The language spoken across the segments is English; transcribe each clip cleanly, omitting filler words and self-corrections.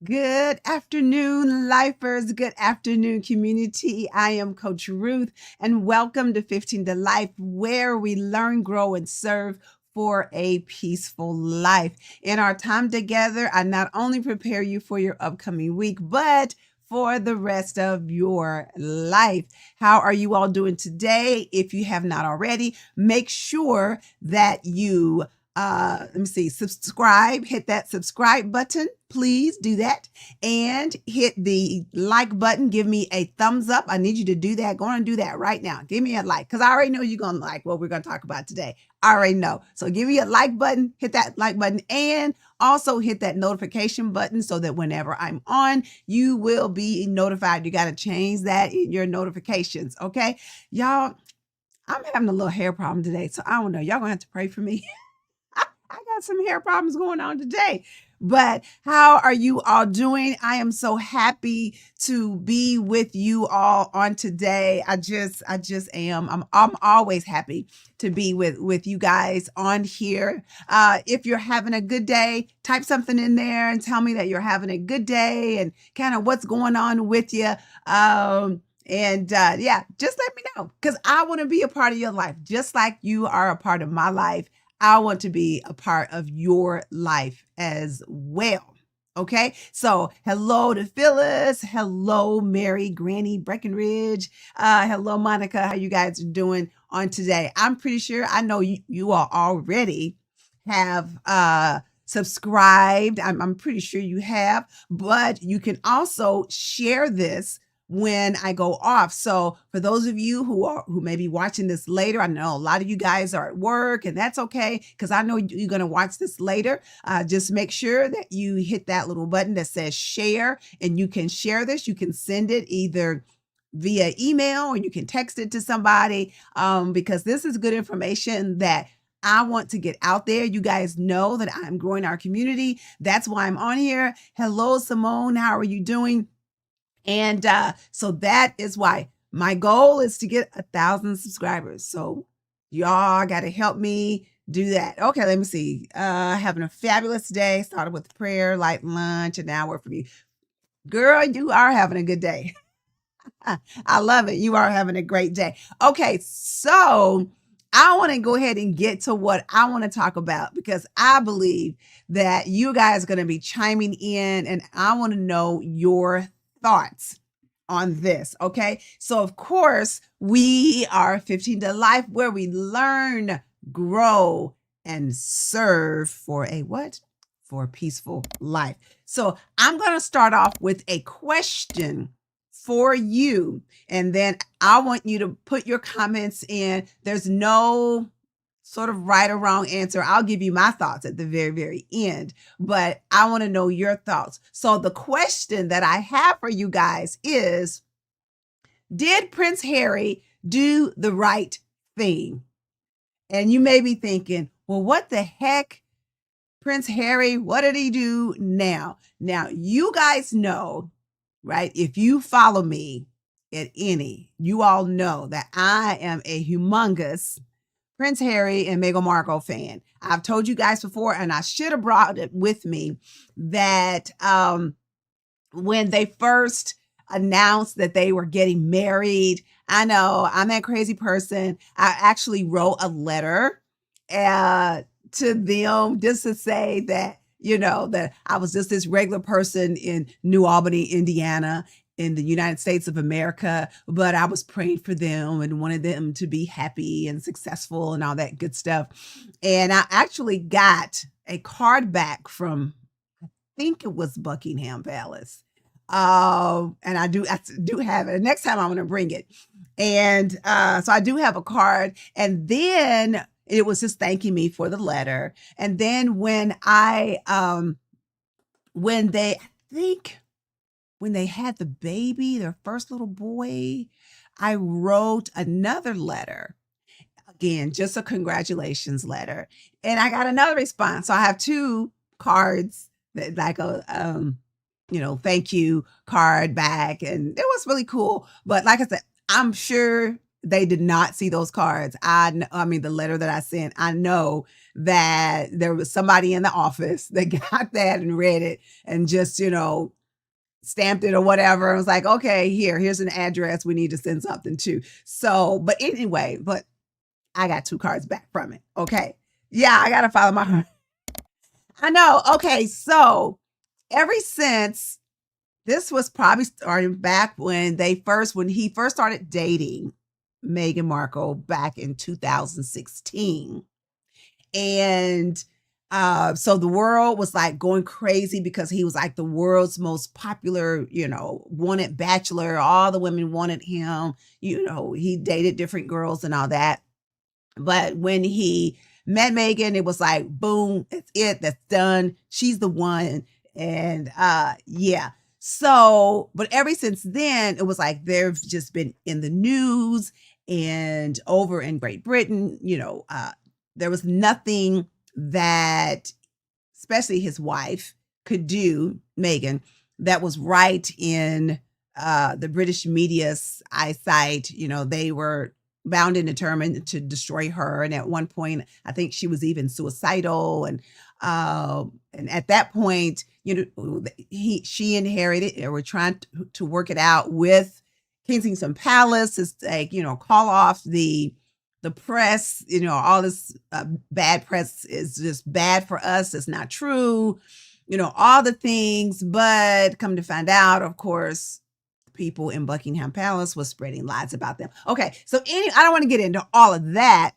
Good afternoon, lifers. Good afternoon, community. I am Coach Ruth, and welcome to 15 to Life, where we learn, grow, and serve for a peaceful life. In our time together, I not only prepare you for your upcoming week, but for the rest of your life. How are you all doing today? If you have not already, make sure that you subscribe, hit that subscribe button. Please do that and hit the like button. Give me a thumbs up. I need you to do that. Go on and do that right now. Give me a like because I already know you're going to like what we're going to talk about today. I already know. So give me a like button, hit that like button, and also hit that notification button so that whenever I'm on, you will be notified. You got to change that in your notifications. Okay. Y'all, I'm having a little hair problem today. So I don't know. Y'all going to have to pray for me. I got some hair problems going on today. But how are you all doing? I am so happy to be with you all on today. I just am. I'm always happy to be with you guys on here. If you're having a good day, type something in there and tell me that you're having a good day and kind of what's going on with you. Yeah, just let me know because I want to be a part of your life, just like you are a part of my life. I want to be a part of your life as well. Okay. So hello to Phyllis. Hello, Mary, Granny, Breckenridge. Hello, Monica. How you guys are doing on today? I'm pretty sure I know you all already have subscribed. I'm pretty sure you have, but you can also share this when I go off. So for those of you who may be watching this later, I know a lot of you guys are at work, and that's okay because I know you're going to watch this later. Just make sure that you hit that little button that says share, and you can share this. You can send it either via email or you can text it to somebody because this is good information that I want to get out there. You guys know that I'm growing our community. That's why I'm on here. Hello, Simone. How are you doing? And so that is why my goal is to get 1,000 subscribers. So y'all got to help me do that. Okay, let me see. Having a fabulous day. Started with prayer, light lunch, an hour for you. Girl, you are having a good day. I love it. You are having a great day. Okay, so I want to go ahead and get to what I want to talk about because I believe that you guys are going to be chiming in and I want to know your thoughts on this. Okay. So, of course, we are 15 to Life where we learn, grow, and serve for a what? For a peaceful life. So, I'm going to start off with a question for you. And then I want you to put your comments in. There's no sort of right or wrong answer. I'll give you my thoughts at the very, very end, but I want to know your thoughts. So the question that I have for you guys is, did Prince Harry do the right thing? And you may be thinking, well, what the heck? Prince Harry, what did he do now? Now, you guys know, right? If you follow me at any, you all know that I am a humongous Prince Harry and Meghan Markle fan. I've told you guys before, and I should have brought it with me that when they first announced that they were getting married, I know I'm that crazy person. I actually wrote a letter to them just to say that, that I was just this regular person in New Albany, Indiana, in the United States of America, but I was praying for them and wanted them to be happy and successful and all that good stuff. And I actually got a card back from, I think it was Buckingham Palace. And I do have it. Next time I'm going to bring it. And so I do have a card. And then it was just thanking me for the letter. And then when they had the baby, their first little boy, I wrote another letter. Again, just a congratulations letter. And I got another response. So I have two cards that like a thank you card back. And it was really cool. But like I said, I'm sure they did not see those cards. I mean, the letter that I sent, I know that there was somebody in the office that got that and read it and just, stamped it or whatever. It was like, okay, here's an address we need to send something to. So, but anyway, but I got 2 cards back from it. Okay. Yeah, I got to follow my heart. I know. Okay. So, ever since this was probably starting back when he first started dating Meghan Markle back in 2016. And so the world was like going crazy because he was like the world's most popular, wanted bachelor. All the women wanted him. He dated different girls and all that. But when he met Meghan, it was like, boom, that's it. That's done. She's the one. And yeah. So, but ever since then, it was like they've just been in the news and over in Great Britain, there was nothing that, especially his wife, could do, Meghan, that was right in the British media's eyesight. They were bound and determined to destroy her. And at one point, I think she was even suicidal. And at that point, she inherited, or were trying to work it out with Kensington Palace. It's like, call off the press, all this bad press is just bad for us. It's not true, all the things. But come to find out, of course, people in Buckingham Palace was spreading lies about them. Okay, so I don't want to get into all of that,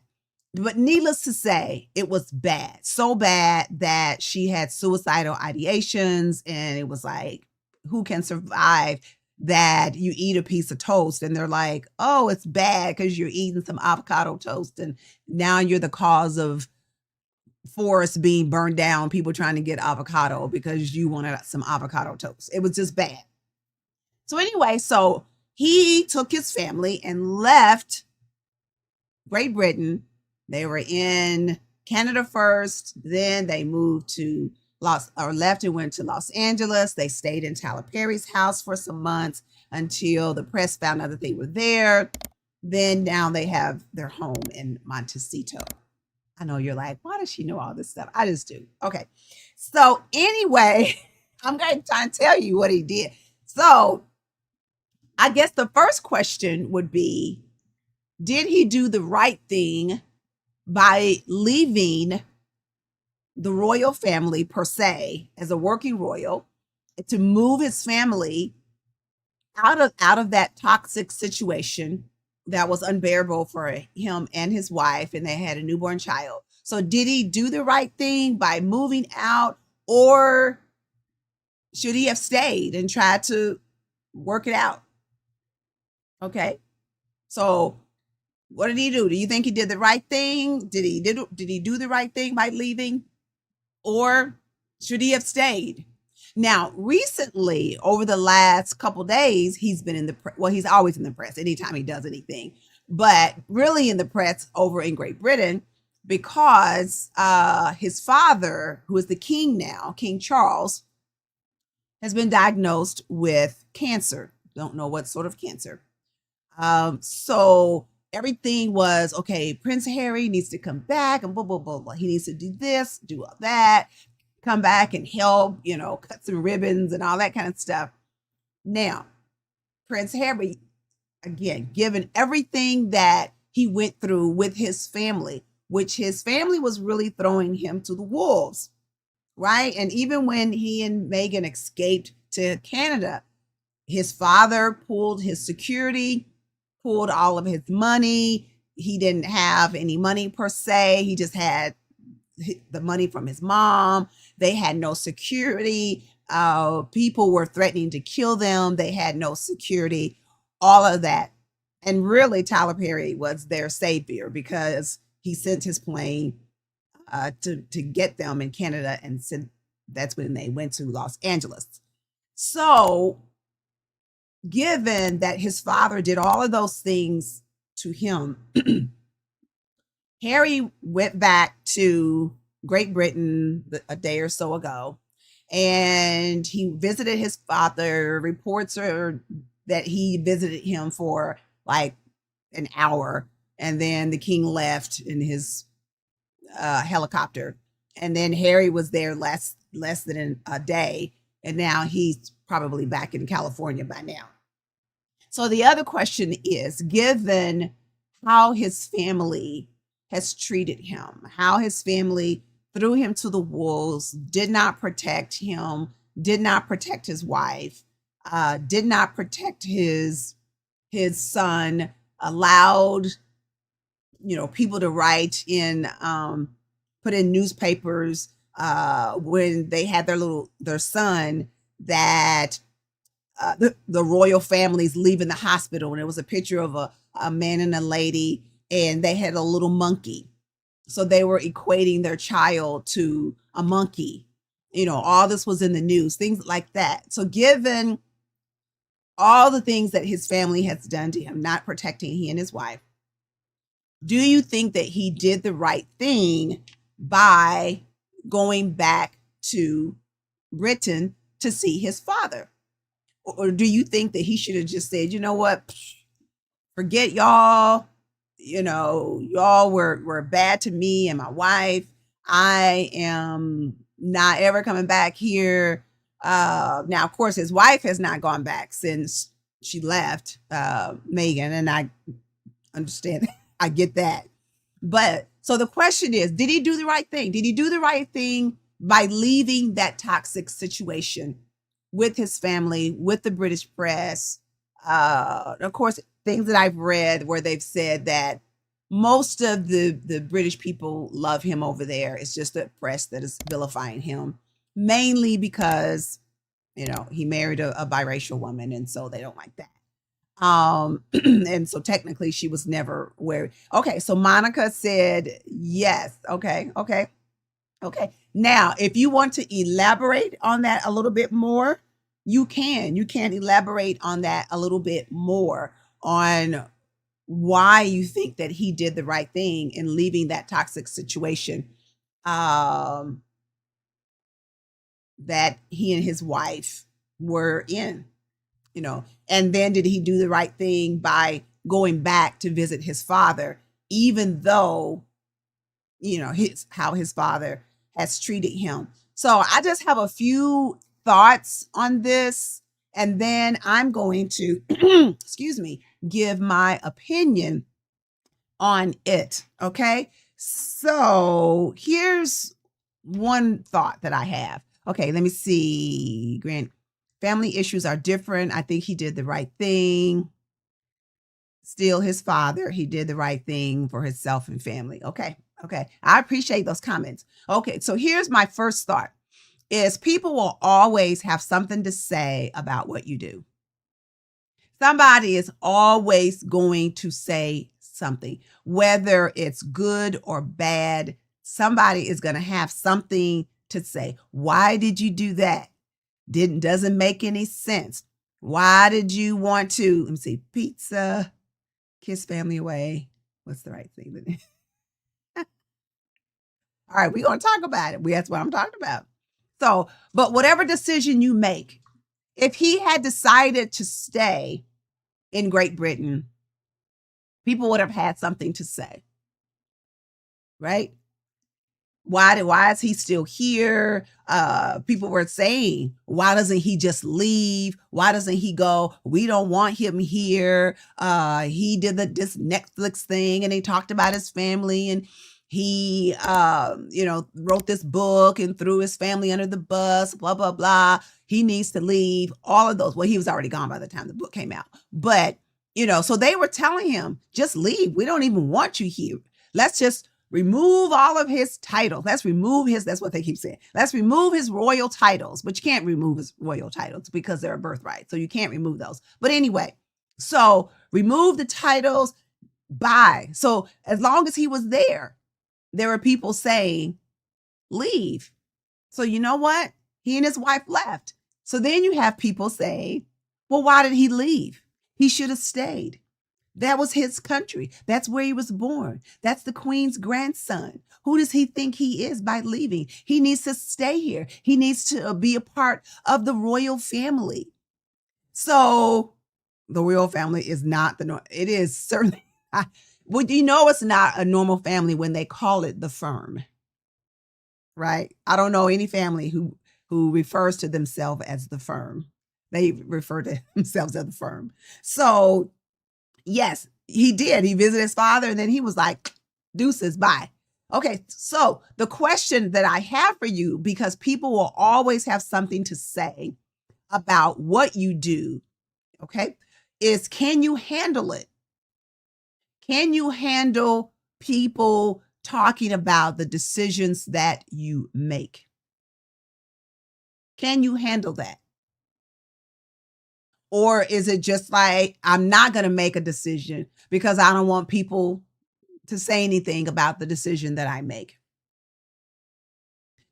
but needless to say, it was bad. So bad that she had suicidal ideations, and it was like, who can survive that? You eat a piece of toast and they're like, oh, it's bad because you're eating some avocado toast, and now you're the cause of forests being burned down, people trying to get avocado because you wanted some avocado toast. It was just bad. So anyway, so he took his family and left Great Britain. They were in Canada first, then they moved to left and went to Los Angeles. They stayed in Tyler Perry's house for some months until the press found out that they were there. Then now they have their home in Montecito. I know you're like, why does she know all this stuff? I just do. Okay. So anyway, I'm going to try and tell you what he did. So I guess the first question would be, did he do the right thing by leaving the royal family per se as a working royal, to move his family out of that toxic situation that was unbearable for him and his wife, and they had a newborn child? So did he do the right thing by moving out, or should he have stayed and tried to work it out? Okay. So what did he do? Do you think he did the right thing? Did he do the right thing by leaving? Or should he have stayed? Now, recently, over the last couple days, he's been in the press. Well, he's always in the press anytime he does anything, but really in the press over in Great Britain, because his father, who is the king now, King Charles, has been diagnosed with cancer. Don't know what sort of cancer. So everything was, okay, Prince Harry needs to come back and blah, blah, blah, blah. He needs to do this, do all that, come back and help, cut some ribbons and all that kind of stuff. Now, Prince Harry, again, given everything that he went through with his family, which his family was really throwing him to the wolves, right? And even when he and Meghan escaped to Canada, his father pulled his security, pulled all of his money. He didn't have any money per se. He just had the money from his mom. They had no security. People were threatening to kill them. They had no security, all of that. And really, Tyler Perry was their savior, because he sent his plane to get them in Canada, and that's when they went to Los Angeles. So given that his father did all of those things to him, Harry went back to Great Britain a day or so ago, and he visited his father. Reports are that he visited him for like an hour, and then the king left in his helicopter, and then Harry was there less than a day, and now he's probably back in California by now. So the other question is, given how his family has treated him, how his family threw him to the wolves, did not protect him, did not protect his wife, did not protect his son, allowed people to write in put in newspapers when they had their son that the royal family's leaving the hospital, and it was a picture of a man and a lady, and they had a little monkey. So they were equating their child to a monkey. All this was in the news, things like that. So given all the things that his family has done to him, not protecting he and his wife, do you think that he did the right thing by going back to Britain to see his father? Or do you think that he should have just said, you know what, forget y'all, y'all were bad to me and my wife. I am not ever coming back here. Now, of course, his wife has not gone back since she left, Megan, and I understand. I get that. But so the question is, did he do the right thing? Did he do the right thing by leaving that toxic situation with his family, with the British press? Of course, things that I've read where they've said that most of the British people love him over there. It's just the press that is vilifying him, mainly because, he married a biracial woman, and so they don't like that. And so technically she was never where. Okay, so Monica said yes. Okay. Now, if you want to elaborate on that a little bit more, you can elaborate on that a little bit more on why you think that he did the right thing in leaving that toxic situation that he and his wife were in. And then did he do the right thing by going back to visit his father, even though, how his father has treated him? So I just have a few thoughts on this, and then I'm going to, excuse me, give my opinion on it. Okay. So here's one thought that I have. Okay, let me see. Grant, family issues are different. I think he did the right thing. Still his father. He did the right thing for himself and family. Okay. I appreciate those comments. Okay, so here's my first thought is people will always have something to say about what you do. Somebody is always going to say something, whether it's good or bad. Somebody is going to have something to say. Why did you do that? Doesn't make any sense. Why did you want to, let me see, pizza, kiss family away? What's the right thing? All right, we're going to talk about it. That's what I'm talking about. So, but whatever decision you make, if he had decided to stay in Great Britain, people would have had something to say, right? Why is he still here? People were saying, why doesn't he just leave? Why doesn't he go? We don't want him here. He did this Netflix thing, and he talked about his family, and he, wrote this book and threw his family under the bus, blah, blah, blah. He needs to leave. All of those. Well, he was already gone by the time the book came out. But, so they were telling him, just leave. We don't even want you here. Let's just remove all of his titles. Let's remove that's what they keep saying. Let's remove his royal titles, but you can't remove his royal titles because they're a birthright. So you can't remove those. But anyway, so remove the titles. Bye. So as long as he was there were people saying, leave. So you know what? He and his wife left. So then you have people saying, well, why did he leave? He should have stayed. That was his country. That's where he was born. That's the Queen's grandson. Who does he think he is by leaving? He needs to stay here. He needs to be a part of the royal family. So the royal family is not it is certainly Well, you know it's not a normal family when they call it the firm, right? I don't know any family who refers to themselves as the firm. They refer to themselves as the firm. So, yes, he did. He visited his father and then he was like, deuces, bye. Okay, so the question that I have for you, because people will always have something to say about what you do, okay, is can you handle it? Can you handle people talking about the decisions that you make? Can you handle that? Or is it just like, I'm not going to make a decision because I don't want people to say anything about the decision that I make?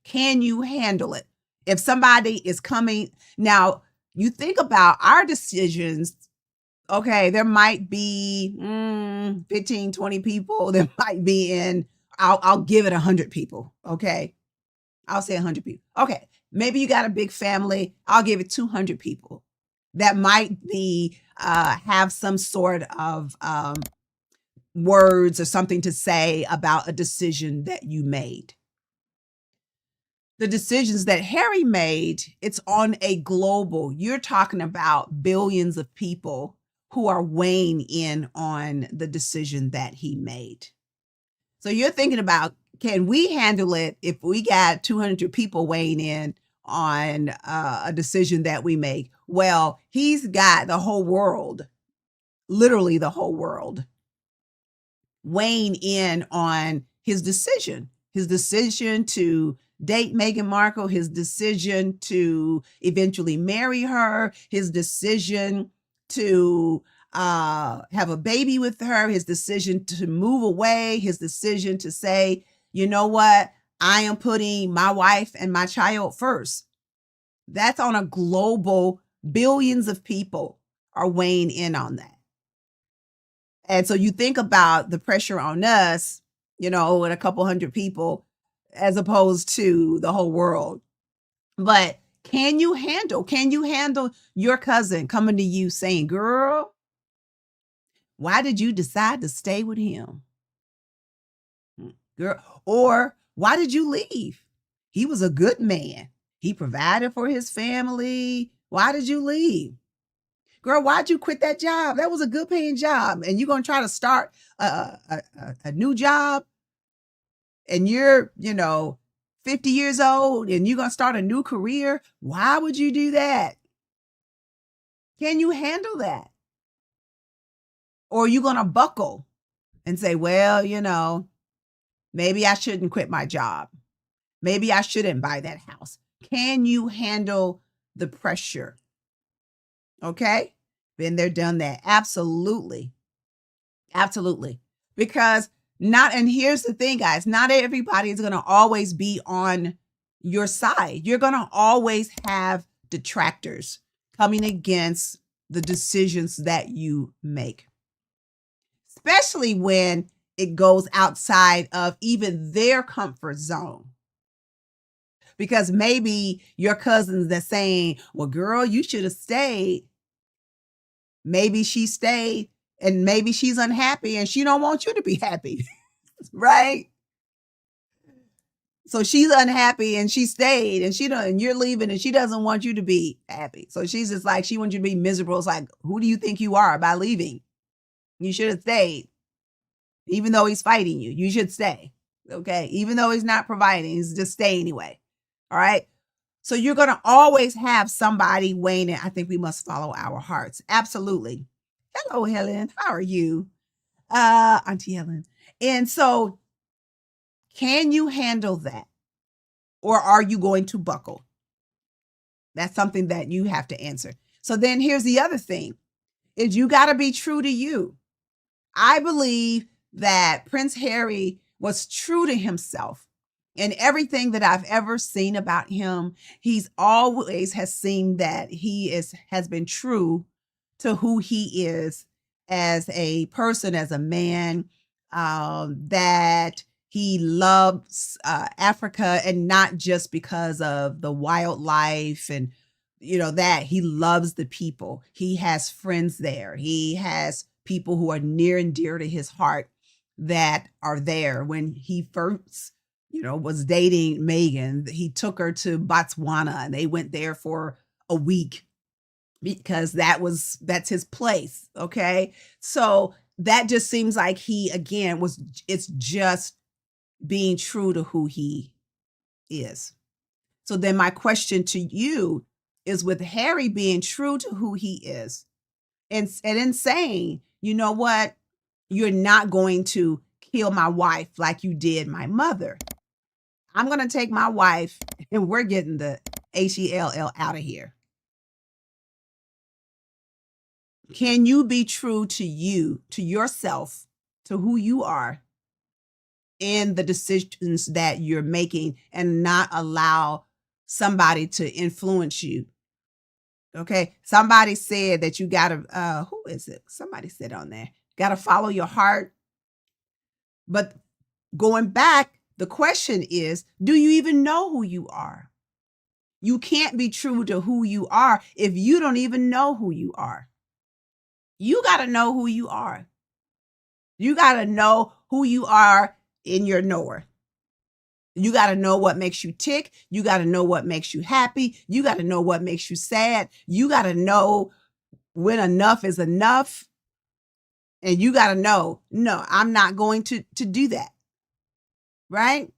Can you handle it? If somebody is coming, now you think about our decisions. Okay, there might be 15, 20 people. There might be I'll give it 100 people. Okay. I'll say 100 people. Okay. Maybe you got a big family. I'll give it 200 people that might be, have some sort of words or something to say about a decision that you made. The decisions that Harry made, it's on a global, you're talking about billions of people who are weighing in on the decision that he made. So you're thinking about, can we handle it if we got 200 people weighing in on a decision that we make? Well, he's got the whole world, literally the whole world, weighing in on his decision to date Meghan Markle, his decision to eventually marry her, his decision to have a baby with her, his decision to move away, his decision to say, you know what, I am putting my wife and my child first. That's on a global, billions of people are weighing in on that. And so you think about the pressure on us, with a couple hundred people as opposed to the whole world. But can you handle your cousin coming to you saying, girl, why did you decide to stay with him? Girl, or why did you leave? He was a good man. He provided for his family. Why did you leave? Girl, why'd you quit that job? That was a good paying job. And you're going to try to start a new job and you're, 50 years old and you're going to start a new career. Why would you do that? Can you handle that? Or are you going to buckle and say, well, maybe I shouldn't quit my job. Maybe I shouldn't buy that house. Can you handle the pressure? Okay. Been there, done that. Absolutely. Absolutely. Because and here's the thing, guys, not everybody is going to always be on your side. You're going to always have detractors coming against the decisions that you make, especially when it goes outside of even their comfort zone. Because maybe your cousins that's saying, well, girl, you should have stayed. Maybe she stayed and maybe she's unhappy and she don't want you to be happy, right? So she's unhappy and she stayed and you're leaving and she doesn't want you to be happy. So she's just like, she wants you to be miserable. It's like, who do you think you are by leaving? You should have stayed. Even though he's fighting you, you should stay. Okay. Even though he's not providing, he's just stay anyway. All right. So you're going to always have somebody weighing in. I think we must follow our hearts. Absolutely. Hello, Helen. How are you? Auntie Helen. And so can you handle that? Or are you going to buckle? That's something that you have to answer. So then here's the other thing is you got to be true to you. I believe that Prince Harry was true to himself. And everything that I've ever seen about him, he's always has seen that he has been true to who he is as a person, as a man, that he loves Africa, and not just because of the wildlife and, that he loves the people. He has friends there. He has people who are near and dear to his heart that are there. When he first, was dating Megan, he took her to Botswana and they went there for a week because that's his place. Okay. So that just seems like he, again, it's just being true to who he is. So then my question to you is, with Harry being true to who he is and in saying, you know what, you're not going to kill my wife like you did my mother. I'm going to take my wife and we're getting the HELL out of here. Can you be true to you, to yourself, to who you are in the decisions that you're making and not allow somebody to influence you? Okay. Somebody said that you gotta, who is it? Somebody said on there, gotta follow your heart. But going back, the question is, do you even know who you are? You can't be true to who you are if you don't even know who you are. You got to know who you are. You got to know who you are in your knower. You got to know what makes you tick. You got to know what makes you happy. You got to know what makes you sad. You got to know when enough is enough. And you got to know, no, I'm not going to do that. Right?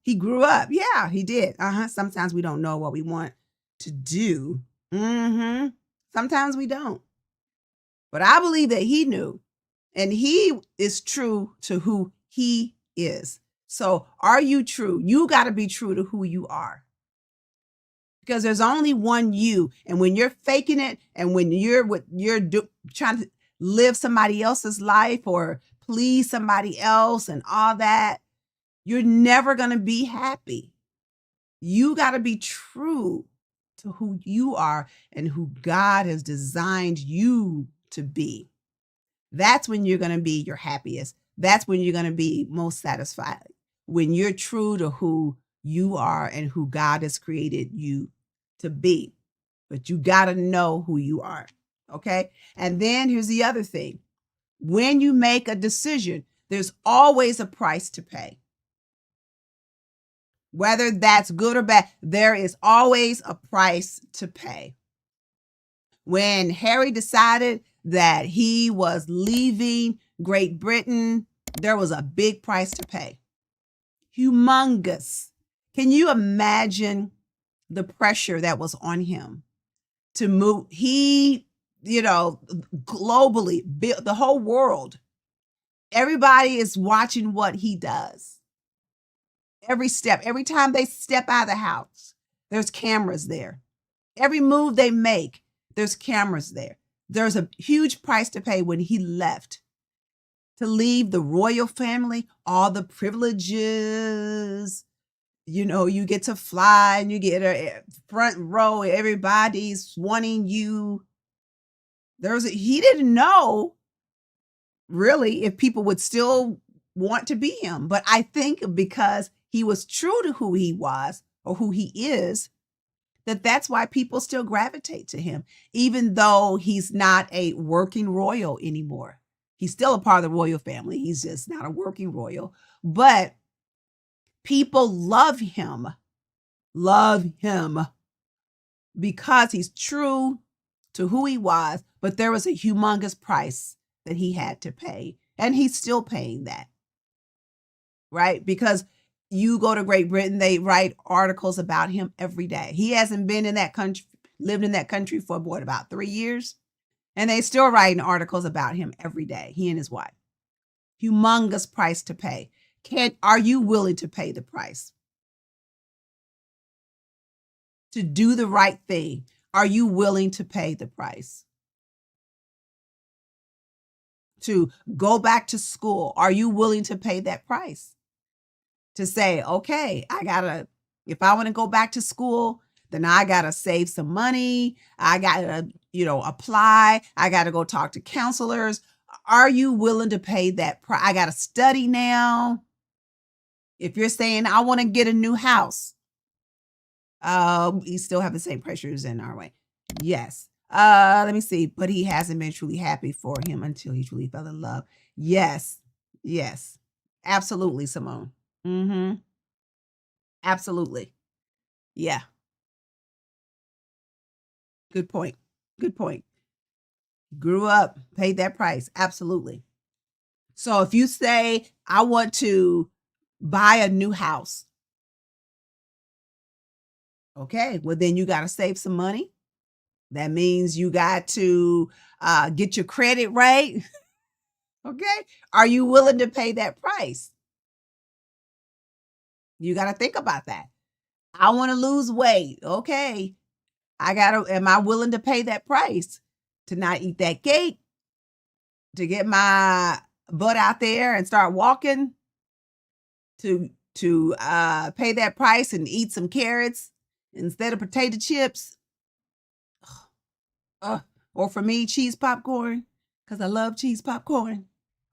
He grew up. Yeah, he did. Sometimes we don't know what we want to do. Sometimes we don't. But I believe that he knew, and he is true to who he is. So are you true? You got to be true to who you are, because there's only one you. And when you're faking it, and when you're trying to live somebody else's life or please somebody else and all that, you're never going to be happy. You got to be true to who you are and who God has designed you to be. That's when you're going to be your happiest. That's when you're going to be most satisfied. When you're true to who you are and who God has created you to be. But you got to know who you are. Okay. And then here's the other thing. When you make a decision, there's always a price to pay. Whether that's good or bad, there is always a price to pay. When Harry decided that he was leaving Great Britain, there was a big price to pay. Humongous. Can you imagine the pressure that was on him to move? He, globally, the whole world, everybody is watching what he does. Every step, every time they step out of the house, there's cameras there. Every move they make, there's cameras there. There's a huge price to pay when he left, to leave the royal family, all the privileges. You get to fly and you get a front row. Everybody's wanting you. He didn't know really if people would still want to be him. But I think because he was true to who he was or who he is, that's why people still gravitate to him, even though he's not a working royal anymore. He's still a part of the royal family. He's just not a working royal. But people love him because he's true to who he was. But there was a humongous price that he had to pay. And he's still paying that. Right? Because you go to Great Britain, they write articles about him every day. He hasn't been in that country, lived in that country for about 3 years. And they still writing articles about him every day, he and his wife. Humongous price to pay. Are you willing to pay the price? To do the right thing, are you willing to pay the price? To go back to school, are you willing to pay that price? To say, okay, if I want to go back to school, then I got to save some money. I got to, apply. I got to go talk to counselors. Are you willing to pay that price? I got to study now. If you're saying, I want to get a new house, you still have the same pressures in our way. Yes. Let me see. But he hasn't been truly happy for him until he truly fell in love. Yes. Yes. Absolutely, Simone. Mhm. Absolutely. Yeah. Good point. Good point. Grew up, paid that price. Absolutely. So if you say, I want to buy a new house, okay, well, then you got to save some money. That means you got to get your credit right. Okay. Are you willing to pay that price? You got to think about that. I want to lose weight. Okay. Am I willing to pay that price to not eat that cake, to get my butt out there and start walking, to pay that price and eat some carrots instead of potato chips? Uh, or for me, cheese popcorn, because I love cheese popcorn.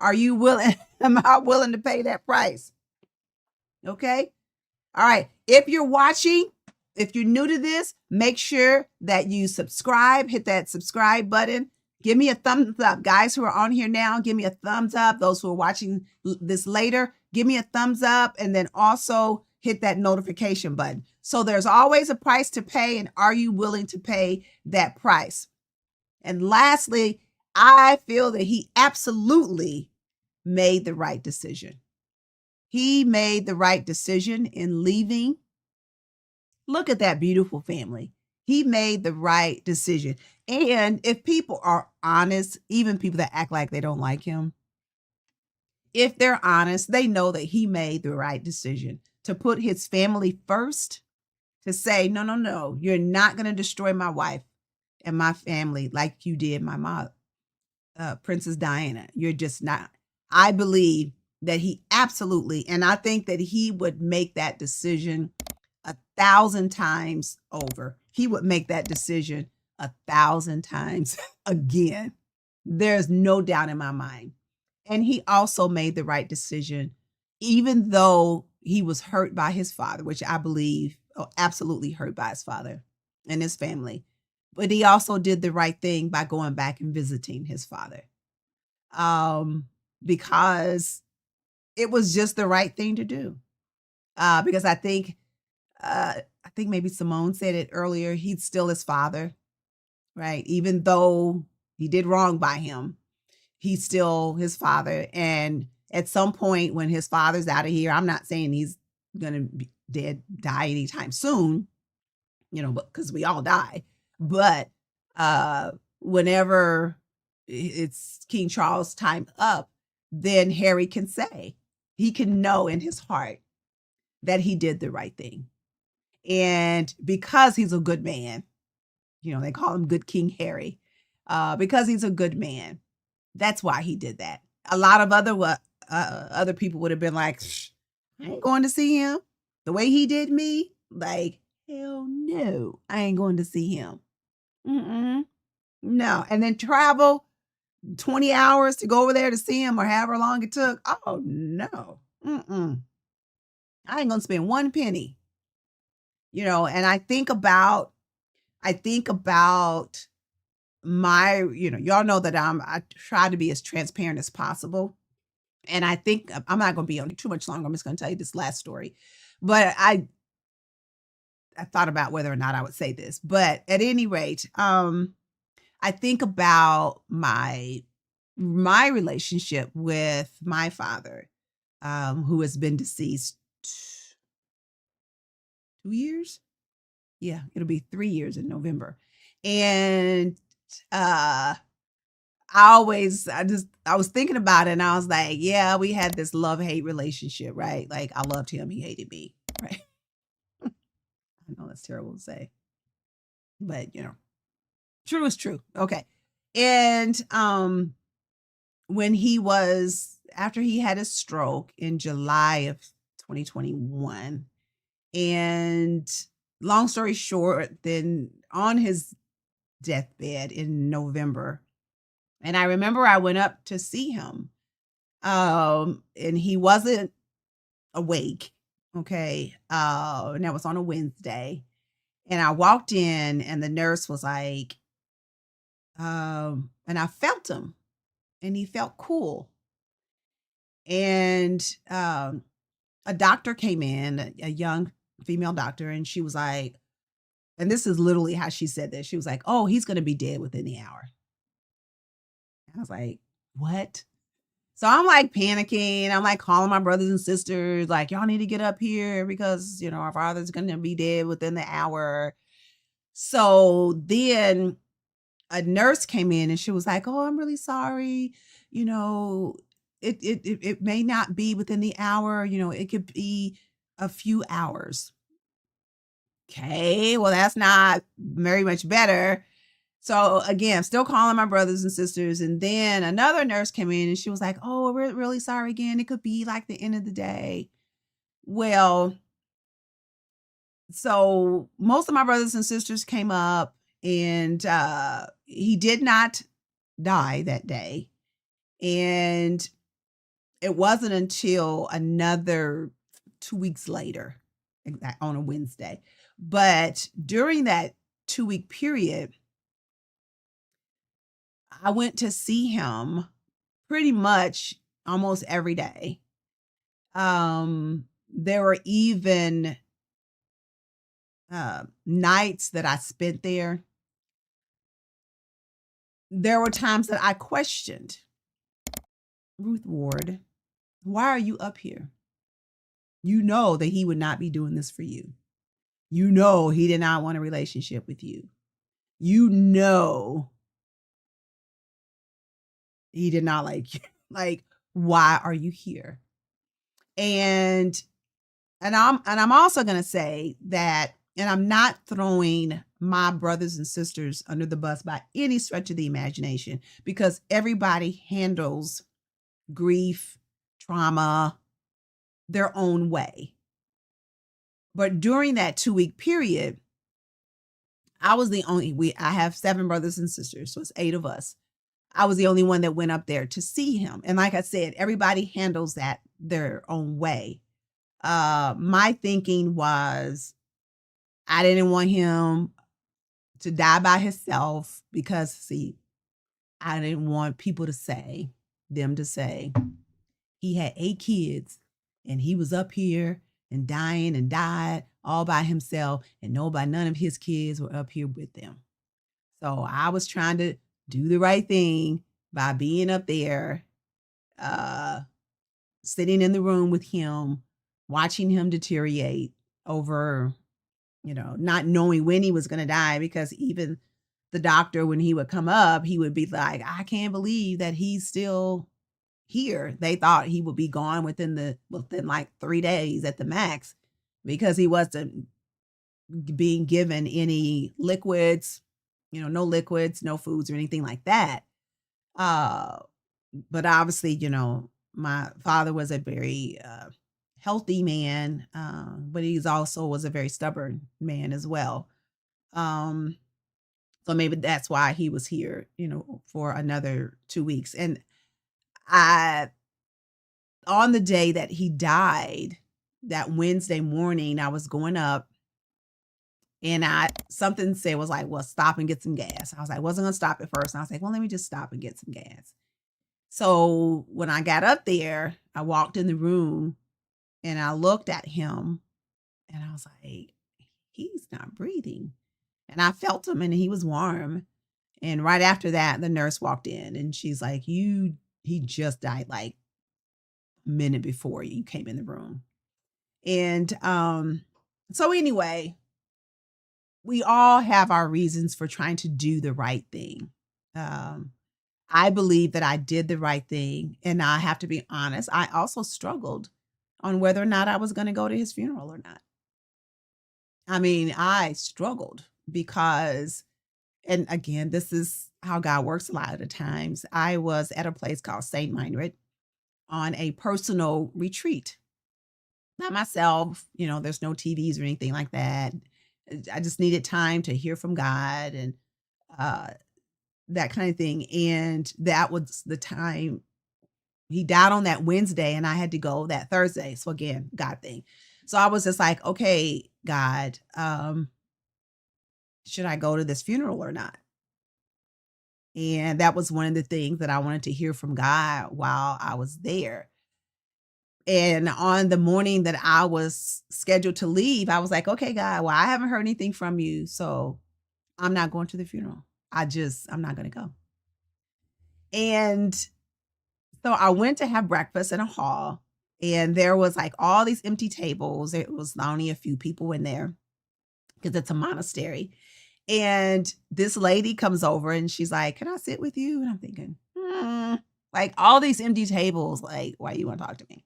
Are you willing? Am I willing to pay that price? Okay. All right. If you're watching, if you're new to this, make sure that you subscribe, hit that subscribe button. Give me a thumbs up. Guys who are on here now, give me a thumbs up. Those who are watching this later, give me a thumbs up, and then also hit that notification button. So there's always a price to pay, and are you willing to pay that price? And lastly, I feel that he absolutely made the right decision. He made the right decision in leaving. Look at that beautiful family. He made the right decision. And if people are honest, even people that act like they don't like him, if they're honest, they know that he made the right decision to put his family first, to say, no, no, no, you're not going to destroy my wife and my family like you did my mom, Princess Diana. You're just not. I believe that he absolutely, and I think that he would make that decision 1,000 times over. He would make that decision 1,000 times again. There's no doubt in my mind. And he also made the right decision, even though he was hurt by his father, which I believe, absolutely hurt by his father and his family. But he also did the right thing by going back and visiting his father, because it was just the right thing to do. Because I think maybe Simone said it earlier, he's still his father, right? Even though he did wrong by him, he's still his father. And at some point when his father's out of here, I'm not saying he's going to be die anytime soon, because we all die. But whenever it's King Charles' time up, then Harry can say, he can know in his heart that he did the right thing. And because he's a good man, they call him Good King Harry, because he's a good man. That's why he did that. A lot of other people would have been like, I ain't going to see him. The way he did me, like, hell no, I ain't going to see him. Mm-mm. No. And then travel 20 hours to go over there to see him or however long it took. Oh, no. Mm-mm. I ain't going to spend one penny. And I think about my, y'all know that I try to be as transparent as possible. And I think I'm not going to be on too much longer. I'm just going to tell you this last story. But I thought about whether or not I would say this. But at any rate, I think about my relationship with my father, who has been deceased 2 years. Yeah, it'll be 3 years in November. And I was thinking about it and I was like, yeah, we had this love-hate relationship, right? Like I loved him, he hated me, right? I know that's terrible to say, but true is true. Okay. And when after he had a stroke in July of 2021, and long story short, then on his deathbed in November, and I remember I went up to see him, and he wasn't awake. Okay. And that was on a Wednesday. And I walked in and the nurse was like, And I felt him, and he felt cool. And a doctor came in, a young female doctor, and she was like, and this is literally how she said this. She was like, "Oh, he's going to be dead within the hour." I was like, "What?" So I'm like panicking. I'm like calling my brothers and sisters, like, "Y'all need to get up here because, our father's going to be dead within the hour." So then a nurse came in and she was like, "Oh, I'm really sorry. You know, it may not be within the hour, it could be a few hours." Okay, well, that's not very much better. So again, still calling my brothers and sisters. And then another nurse came in and she was like, "Oh, we're really sorry again. It could be like the end of the day." Well, so most of my brothers and sisters came up, and he did not die that day. And it wasn't until another 2 weeks later, on a Wednesday. But during that 2 week period, I went to see him pretty much almost every day. There were even nights that I spent there. There were times that I questioned, "Ruth Ward, why are you up here? You know that he would not be doing this for you. You know he did not want a relationship with you. You know he did not like you. Like, why are you here?" And I'm also gonna say that, and I'm not throwing my brothers and sisters under the bus by any stretch of the imagination, because everybody handles grief, trauma their own way. But during that 2 week period, I was the only I have 7 brothers and sisters, so it's 8 of us. I was the only one that went up there to see him. And like I said, everybody handles that their own way. My thinking was, I didn't want him to die by himself because, see, I didn't want people to say, them to say, he had 8 kids and he was up here and dying and died all by himself, and none of his kids were up here with them. So I was trying to do the right thing by being up there, uh, sitting in the room with him, watching him deteriorate over, not knowing when he was going to die, because even the doctor, when he would come up, he would be like, "I can't believe that he's still here." They thought he would be gone within like 3 days at the max, because he wasn't being given any liquids, no liquids, no foods or anything like that. Uh, but obviously, my father was a very healthy man, but he's also was a very stubborn man as well. Um, so maybe that's why he was here, for another 2 weeks. And I, on the day that he died, that Wednesday morning, I was going up, and something said, was like, "Well, stop and get some gas." I was like, wasn't gonna stop at first. And I was like, "Well, let me just stop and get some gas." So when I got up there, I walked in the room and I looked at him, and I was like, "He's not breathing." And I felt him, and he was warm. And right after that, the nurse walked in and she's like, he just died like a minute before you came in the room. And so anyway, we all have our reasons for trying to do the right thing. Um, I believe that I did the right thing. And I have to be honest, I also struggled on whether or not I was going to go to his funeral or not. I mean, I struggled because, and again, this is how God works a lot of the times. I was at a place called St. Meinrad on a personal retreat. Not myself, there's no TVs or anything like that. I just needed time to hear from God, and uh, that kind of thing. And that was the time he died, on that Wednesday, and I had to go that Thursday. So again, God thing. So I was just like, "Okay, God, should I go to this funeral or not?" And that was one of the things that I wanted to hear from God while I was there. And on the morning that I was scheduled to leave, I was like, okay, God, well, I haven't heard anything from you. So I'm not going to the funeral. I'm not going to go. And so I went to have breakfast in a hall, and there was like all these empty tables. It was only a few people in there because it's a monastery. And this lady comes over and she's like, can I sit with you? And I'm thinking, like all these empty tables, like, why you want to talk to me?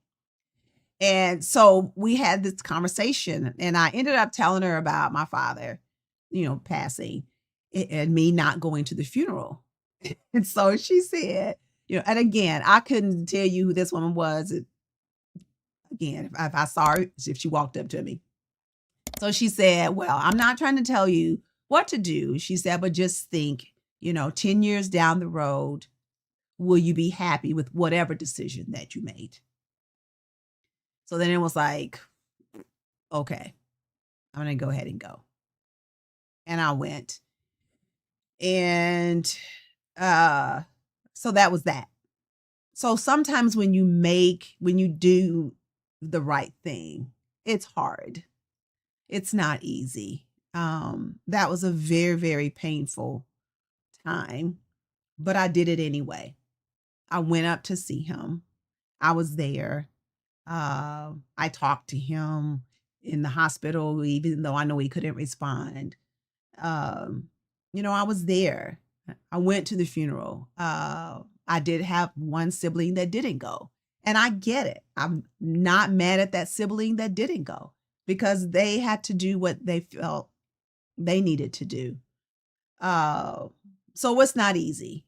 And so we had this conversation, and I ended up telling her about my father, passing and me not going to the funeral. And so she said, and again, I couldn't tell you who this woman was. Again, if I saw her, if she walked up to me. So she said, well, I'm not trying to tell you what to do. She said, but just think, 10 years down the road, will you be happy with whatever decision that you made? So then it was like, okay, I'm going to go ahead and go. And I went. And so that was that. So sometimes when you do the right thing, it's hard. It's not easy. That was a very, very painful time, but I did it anyway. I went up to see him. I was there. I talked to him in the hospital, even though I know he couldn't respond. I was there. I went to the funeral. I did have one sibling that didn't go, and I get it. I'm not mad at that sibling that didn't go because they had to do what they felt they needed to do. So it's not easy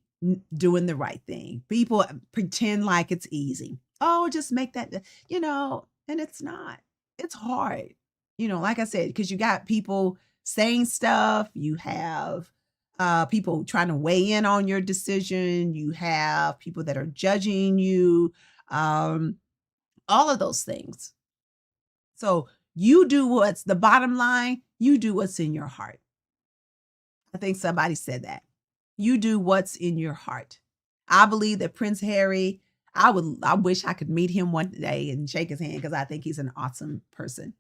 doing the right thing. People pretend like it's easy. Oh, just make that, and it's not. It's hard. Like I said, because you got people saying stuff, you have people trying to weigh in on your decision, you have people that are judging you, all of those things. So you do what's the bottom line, you do what's in your heart. I think somebody said that. You do what's in your heart. I believe that Prince Harry, I wish I could meet him one day and shake his hand because I think he's an awesome person.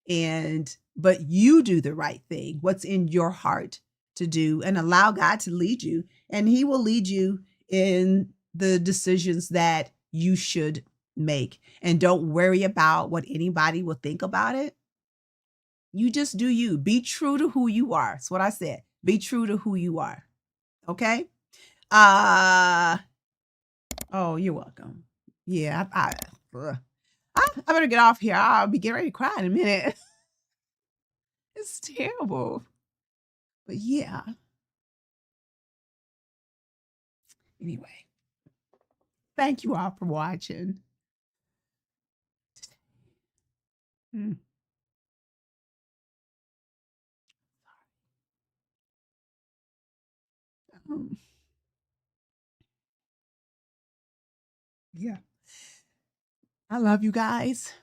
But you do the right thing, what's in your heart to do, and allow God to lead you, and he will lead you in the decisions that you should make. And don't worry about what anybody will think about it. You just do you. Be true to who you are. That's what I said. Be true to who you are. Okay? Oh, you're welcome. Yeah, I better get off here. I'll be getting ready to cry in a minute. It's terrible. But yeah. Anyway, thank you all for watching. Mm. Yeah. I love you guys.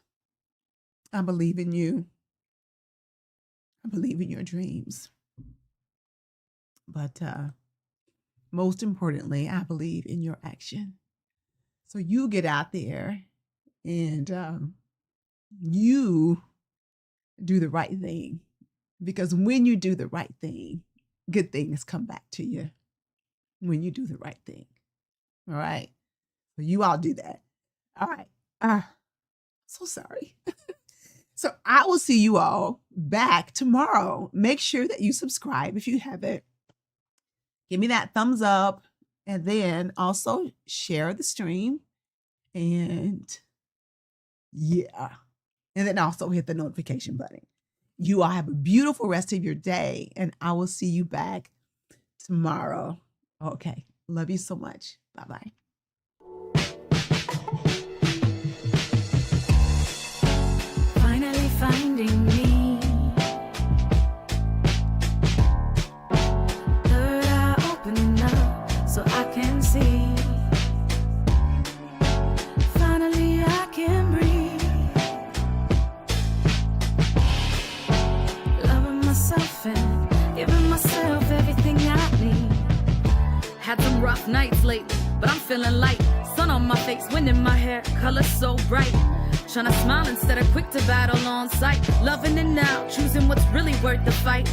I believe in you. I believe in your dreams. But most importantly, I believe in your action. So you get out there and you do the right thing. Because when you do the right thing, good things come back to you. When you do the right thing. All right. So you all do that. All right. So sorry. So I will see you all back tomorrow. Make sure that you subscribe if you haven't. Give me that thumbs up, and then also share the stream. And yeah. And then also hit the notification button. You all have a beautiful rest of your day, and I will see you back tomorrow. Okay. Love you so much. Bye-bye. Finally finding me. Third eye opening up so I can see. Finally I can breathe. Loving myself and giving myself everything I need. Had some rough nights lately, but I'm feeling light. Sun on my face, wind in my hair, color so bright. Tryna smile instead of quick to battle on sight. Loving it now, choosing what's really worth the fight.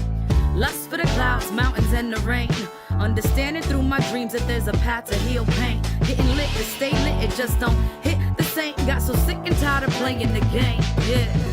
Lust for the clouds, mountains, and the rain. Understanding through my dreams that there's a path to heal pain. Getting lit to stay lit, it just don't hit the same. Got so sick and tired of playing the game, yeah.